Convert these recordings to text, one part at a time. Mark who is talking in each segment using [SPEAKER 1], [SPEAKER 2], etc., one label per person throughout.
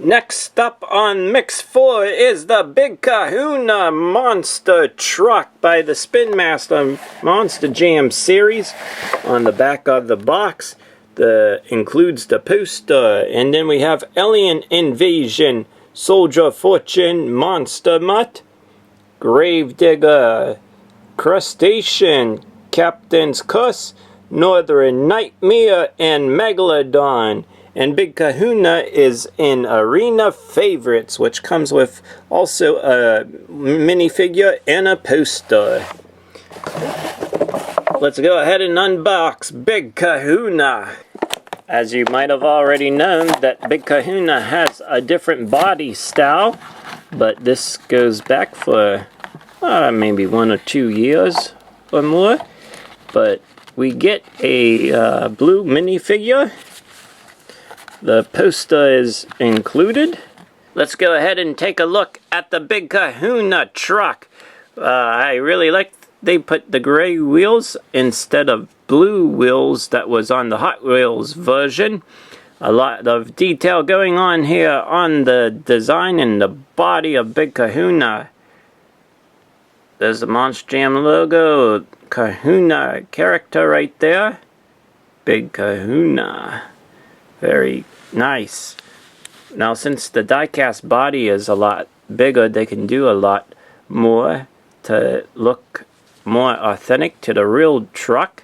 [SPEAKER 1] Next up on Mix 4 is the Big Kahuna Monster Truck by the Spin Master Monster Jam series. On the back of the box includes the poster, and then we have Alien Invasion, Soldier Fortune, Monster Mutt, Gravedigger, Crustacean, Captain's Cuss, Northern Nightmare, and Megalodon. And Big Kahuna is in Arena Favorites, which comes with also a minifigure and a poster. Let's go ahead and unbox Big Kahuna. As you might have already known, that Big Kahuna has a different body style, but this goes back for maybe 1 or 2 years or more. But we get a blue minifigure. The poster is included. Let's go ahead and take a look at the Big Kahuna truck. I really like they put the gray wheels instead of blue wheels that was on the Hot Wheels version. A lot of detail going on here on the design and the body of Big Kahuna. There's the Monster Jam logo, Kahuna character right there. Big Kahuna. Very nice. Now, since the die-cast body is a lot bigger, they can do a lot more to look more authentic to the real truck.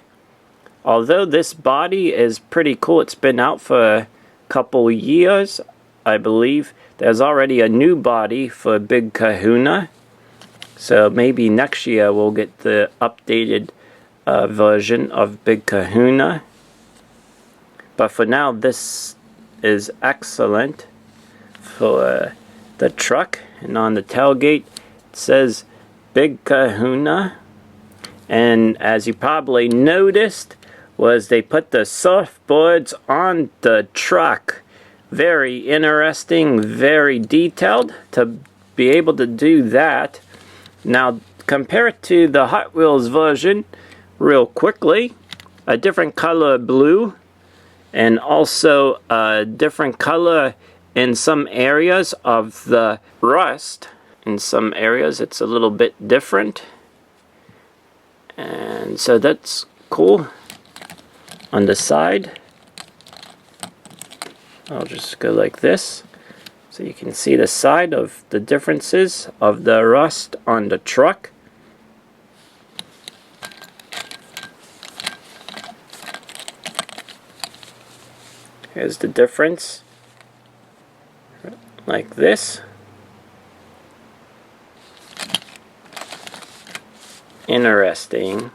[SPEAKER 1] Although this body is pretty cool, it's been out for a couple years, I believe. There's already a new body for Big Kahuna. So maybe next year we'll get the updated version of Big Kahuna. But for now, this is excellent for the truck. And on the tailgate, it says Big Kahuna. And as you probably noticed, was they put the surfboards on the truck. Very interesting, very detailed to be able to do that. Now, compare it to the Hot Wheels version real quickly. A different color blue. And also a different color in some areas of the rust. In some areas it's a little bit different. And so that's cool. On the side, I'll just go like this. So you can see the side of the differences of the rust on the truck. Here's the difference, like this. Interesting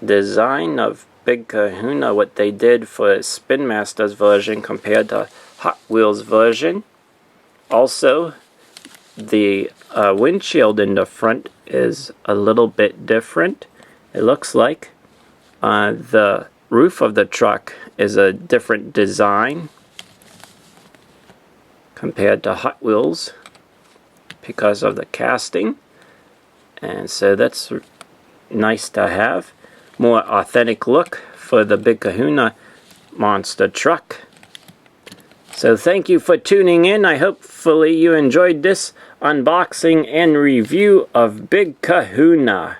[SPEAKER 1] design of Big Kahuna, what they did for Spin Master's version compared to Hot Wheels version. Also, the windshield in the front is a little bit different. It looks like the roof of the truck is a different design compared to Hot Wheels because of the casting. And so that's nice to have. More authentic look for the Big Kahuna monster truck. So thank you for tuning in. Hopefully you enjoyed this unboxing and review of Big Kahuna.